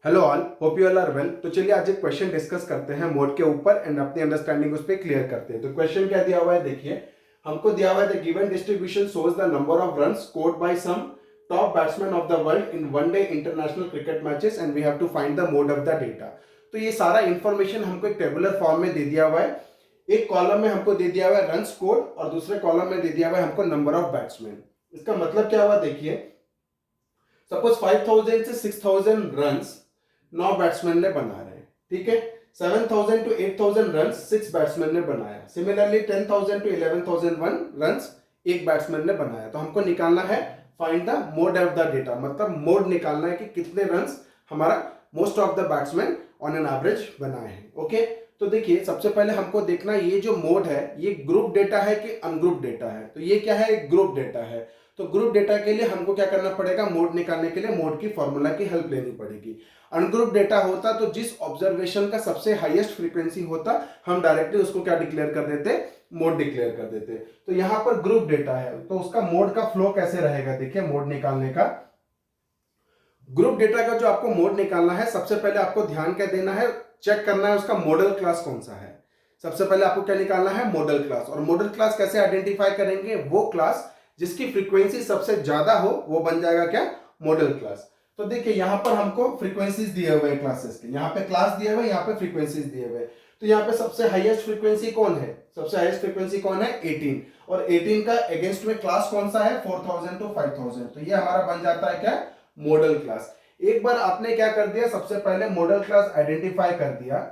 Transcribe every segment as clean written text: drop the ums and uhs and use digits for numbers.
Hello all, hope you all are well. तो चलिए आज एक क्वेश्चन डिस्कस करते हैं मोड के ऊपर एंड अपनी अंडरस्टैंडिंग उस पर क्लियर करते हैं। तो क्वेश्चन क्या दिया हुआ है, देखिए हमको दिया हुआ है the given distribution shows the number of run scored by some top batsman of the world in one day international cricket matches and we have to find the mode of the data. तो ये सारा information हमको एक tabular form में दे दिया हुआ है। एक कॉलम में हमको दे दिया हुआ है रन स्कोर्ड और दूसरे कॉलम में दे दिया हुआ है हमको नंबर ऑफ बैट्समैन। इसका मतलब क्या हुआ, देखिए सपोज 5000 से 6000 रन्स 9 बैट्समैन ने बना रहे हैं, ठीक है। 7000 टू 8000 रन्स 6 बैट्समैन ने बनाया। सिमिलरली 10000 टू 11001 रन्स एक बैट्समैन ने बनाया। तो हमको निकालना है find the mode of the data, मतलब मोड निकालना है कि कितने रन्स हमारा most of the batsman on an average बनाए हैं। ओके, तो देखिए सबसे पहले हमको देखना ये जो मोड है ये ग्रुप डेटा है कि अनग्रुप डेटा है। तो ये क्या है, एक ग्रुप डेटा है। तो ग्रुप डेटा के लिए हमको क्या करना पड़ेगा, मोड निकालने के लिए मोड की फॉर्मूला की हेल्प लेनी पड़ेगी। अनग्रुप डेटा होता तो जिस ऑब्जर्वेशन का सबसे हाईएस्ट फ्रीक्वेंसी होता हम डायरेक्टली उसको क्या डिक्लेयर कर देते, मोड डिक्लेयर कर देते। तो यहां पर ग्रुप डेटा है तो उसका मोड का फ्लो कैसे रहेगा, देखिए मोड निकालने का। ग्रुप डेटा का जो आपको मोड निकालना है, सबसे पहले आपको ध्यान क्या देना है, चेक करना है उसका मॉडल क्लास कौन सा है। सबसे पहले आपको क्या निकालना है, मॉडल क्लास। और मॉडल क्लास कैसे आइडेंटिफाई करेंगे, वो क्लास जिसकी फ्रीक्वेंसी सबसे ज्यादा हो वो बन जाएगा क्या, मॉडल क्लास। तो देखिए यहां पर हमको फ्रीक्वेंसीज दिए हुए हैं क्लासेस के, यहाँ पे क्लास दिए हुए, यहाँ पे फ्रीक्वेंसीज दिए हुए। तो यहाँ पे सबसे हाईएस्ट फ्रीक्वेंसी कौन है, सबसे हाईएस्ट फ्रीक्वेंसी कौन है, 18। और 18 का अगेंस्ट में क्लास कौन सा है, 4000 टू 5000। तो ये हमारा बन जाता है क्या, मॉडल क्लास। एक बार आपने क्या कर दिया, सबसे पहले मॉडल क्लास आइडेंटिफाई कर दिया।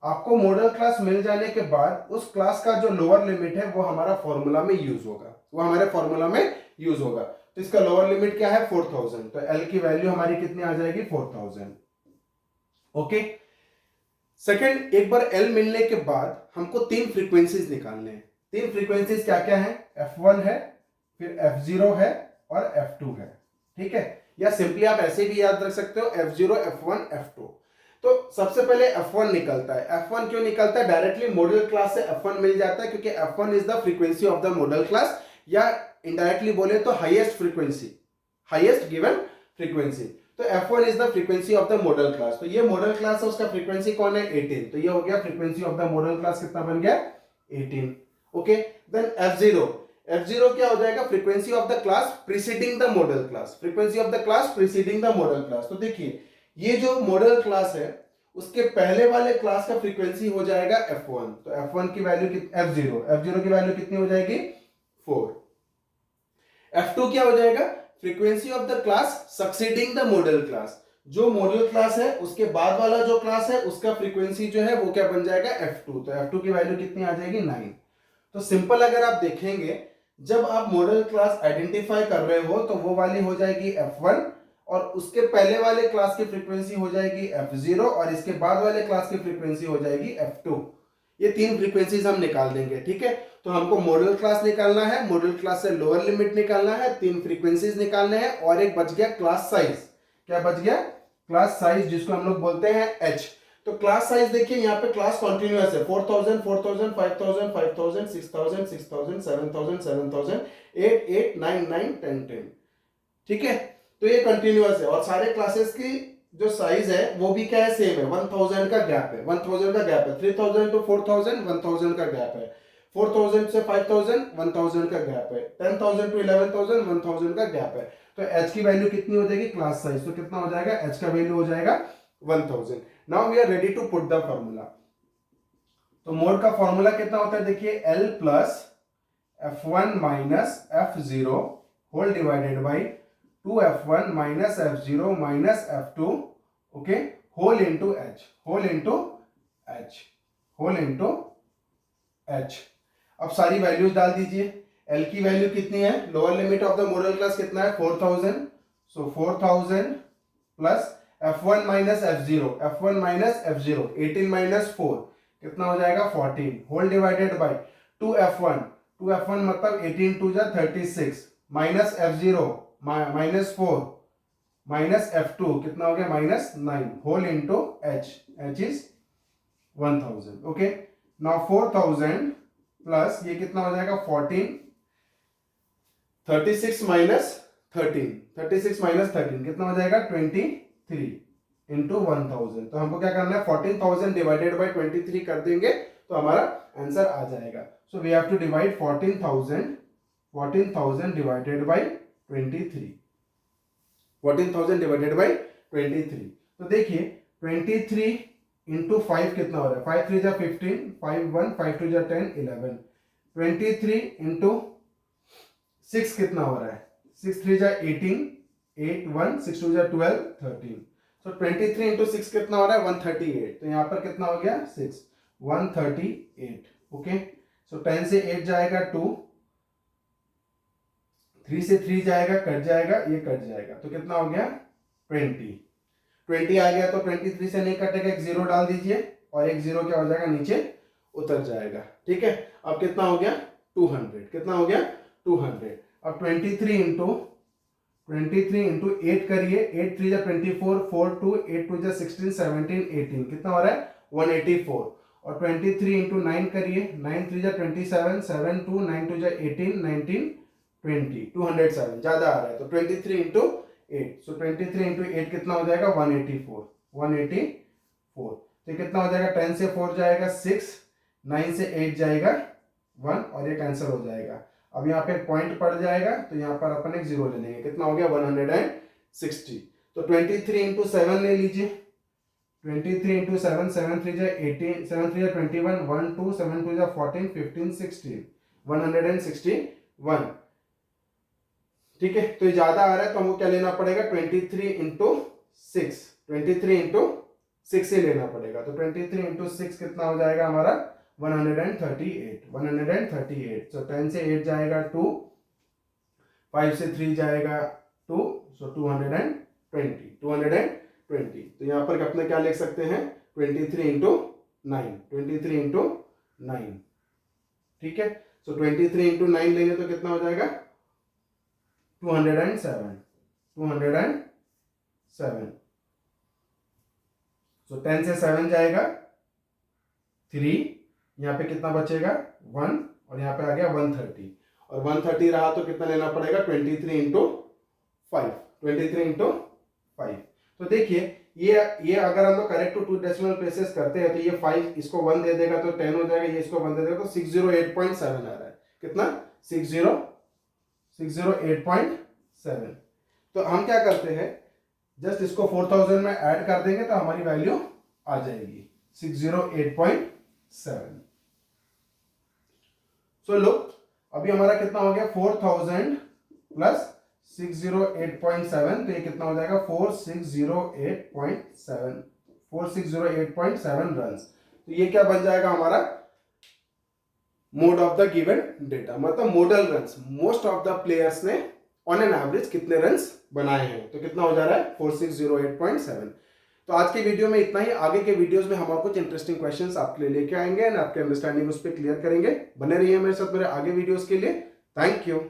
आपको मॉडल क्लास मिल जाने के बाद उस क्लास का जो लोअर लिमिट है वो हमारा फॉर्मूला में यूज होगा, वो हमारे फॉर्मूला में यूज होगा। तो इसका लोअर लिमिट क्या है, 4000। तो एल की वैल्यू हमारी कितनी आ जाएगी, 4000। ओके, सेकंड, एक बार एल मिलने के बाद हमको तीन फ्रीक्वेंसीज निकालने हैं। तीन फ्रीक्वेंसीज क्या क्या है, F1 है, फिर F0 है और F2 है, ठीक है। या सिंपली आप ऐसे भी याद रख सकते हो, F0 F1 F2। तो सबसे पहले F1 निकलता है। F1 क्यों निकलता है, डायरेक्टली मॉडल क्लास से F1 मिल जाता है क्योंकि F1 is the frequency of the model class, या इनडायरेक्टली बोले तो highest frequency, highest given frequency. तो F1 is the frequency of the model class. तो ये मॉडल क्लास है, उसका फ्रीक्वेंसी कौन है, 18। तो ये हो गया frequency of the model class, कितना बन गया, 18। ओके, देन F0, F0 क्या हो जाएगा, frequency of the class preceding the model class, frequency of the class preceding the model class. तो देखिए ये जो मॉडल क्लास है उसके पहले वाले क्लास का फ्रीक्वेंसी हो जाएगा F1। तो F1 की वैल्यू F0 की वैल्यू कितनी हो जाएगी, 4। F2 क्या हो जाएगा, frequency of the class succeeding the model class, जो मॉडल क्लास है उसके बाद वाला जो क्लास है उसका फ्रीक्वेंसी जो है वो क्या बन जाएगा, F2। तो F2 की वैल्यू कितनी आ जाएगी, 9। तो सिंपल अगर आप देखेंगे, जब आप मॉडल क्लास आइडेंटिफाई कर रहे हो तो वो वाली हो जाएगी F1 और उसके पहले वाले क्लास की फ्रीक्वेंसी हो जाएगी F0 और इसके बाद वाले क्लास की फ्रीक्वेंसी हो जाएगी F2। ये तीन फ्रीक्वेंसीज हम निकाल देंगे, ठीक है। तो हमको मॉडल क्लास निकालना है, मॉडल क्लास से लोअर लिमिट निकालना है, तीन फ्रीक्वेंसीज निकालने हैं और एक बच गया क्लास साइज। क्या बच गया, क्लास साइज, जिसको हम लोग बोलते हैं H। तो क्लास साइज देखिए यहाँ पे क्लास कॉन्टिन्यूअस है, 4000 4000 5000 5000 6000 6000 7000 7000 8 8 9 9 10 10, ठीक है। तो ये कंटिन्यूअस है और सारे क्लासेस की जो साइज है वो भी क्या है, सेम है, 1000 का गैप है, 1000 का गैप है। 3000 टू 4000 1000 का गैप है। 4000 से 5000 1000 का गैप है। 10000 टू 11000 1000 का गैप है। तो H की वैल्यू कितनी हो जाएगी, क्लास साइज, तो कितना हो जाएगा, H का वैल्यू हो जाएगा 1000। Now we are ready to put the formula. तो मोड का फॉर्मूला कितना होता है, देखिए L plus F1 minus F0 whole divided by 2F1 minus F0 minus F2, okay, whole into H, whole into H, whole into H। अब सारी values डाल दीजिए। L की वैल्यू कितनी है, lower limit of the model class कितना है, 4000। सो 4000 plus F1 minus F0, F1 minus F0, 18 minus 4 कितना हो जाएगा, 14, whole divided by 2F1, 2F1 मतलब 18 टू जा 36 minus F0 minus 4 minus F2 कितना हो गया, minus 9, whole into H, H is 1000। Okay, now 4000 plus ये कितना हो जाएगा, 14, 36 माइनस 13, 36 माइनस 13 कितना हो जाएगा, 23। इंटू 1000। तो हमको क्या करना है, 14,000 डिवाइडेड बाई 23 कर देंगे तो हमारा आंसर आ जाएगा। So we have to divide 14,000 divided by 23, 14,000 divided by 23। तो देखिए 23 इंटू 5 कितना हो रहा है, 5 3 जा 15, 5 1, 5 2 जा 10, 11। 23 इंटू 6 कितना हो रहा है, 6 3 जा 18, 8 1, 6 2 जा 12, 13। सो 23 इंटू 6 कितना हो रहा है, 138। तो यहाँ पर कितना हो गया, 6, 138। ओके, सो 10 से 8 जाएगा 2, 3 से 3 जाएगा, कट जाएगा, ये कट जाएगा, तो कितना हो गया 20। 20 आ गया तो 23 से नहीं कटेगा, एक जीरो डाल दीजिए और एक जीरो क्या हो जाएगा, नीचे उतर जाएगा। ठीक है, अब कितना हो गया 200, कितना हो गया 200। अब 23 इंटू 8 करिए, 8 3 जा 24, 4 2, 8 2 जा 16, 17 18, कितना हो रहा है 184। और 23 इंटू 9 करिए, 9 3 जा 27, 7 2, 9 2 जा 18, 19 20, 207 ज्यादा आ रहा है, तो 23 इंटू 8। सो 23 इंटू 8 कितना हो जाएगा 184, 184। तो कितना हो जाएगा, 10 से 4 जाएगा 6, 9 से 8 जाएगा 1 और ये कैंसिल हो जाएगा। अब यहाँ पे पॉइंट पड़ जाएगा तो यहाँ पर अपन एक जीरो ले लेंगे, कितना हो गया 160। तो 23 इंटू 7 ले लीजिए, 23 इंटू 7, 7 3 जा 18, 7 3 जा 21, 1 2, 7 2 जा 14, 15 16, 161। ठीक है, तो ये ज्यादा आ रहा है तो हमको क्या लेना पड़ेगा, 23 इंटू 6, 23 इंटू 6 ही लेना पड़ेगा। तो 23 इंटू 6 कितना हो जाएगा हमारा 138, 138। सो 10 से 8 जाएगा 2, 5 से 3 जाएगा 2, सो 220, 220। तो यहाँ पर अपने क्या लिख सकते हैं, 23 इंटू 9, 23 इंटू 9। ठीक है, सो 23 इंटू 9 लेंगे तो कितना हो जाएगा 207, 207। सो 10 से 7 जाएगा 3, यहाँ पे कितना बचेगा 1 और यहाँ पे आ गया 130। और 130 रहा तो कितना लेना पड़ेगा 23 इंटू 5, 23 इंटू 5। तो देखिए ये अगर हम लोग करेक्ट टू डेसिमल प्लेसेस करते हैं तो ये 5 इसको 1 दे देगा तो 10 हो जाएगा, ये इसको 1 दे देगा तो 608.7 आ रहा है। कितना 608.7। तो हम क्या करते हैं, जस्ट इसको 4000 में ऐड कर देंगे तो हमारी वैल्यू आ जाएगी 608.7। सो लो अभी हमारा कितना हो गया 4000 प्लस 608.7, तो ये कितना हो जाएगा 4608.7, 4608.7 रन्स। तो ये क्या बन जाएगा हमारा mode of the given data, मतलब modal runs. Most of the players ने ऑन एन एवरेज कितने रन्स बनाए हैं, तो कितना हो जा रहा है 4608.7। तो आज के वीडियो में इतना ही। आगे के वीडियोस में हम कुछ इंटरेस्टिंग क्वेश्चंस आपके लिए लेके आएंगे एंड आपके अंडरस्टैंडिंग उस पर क्लियर करेंगे। बने रहिए मेरे साथ मेरे आगे वीडियोस के लिए। Thank you.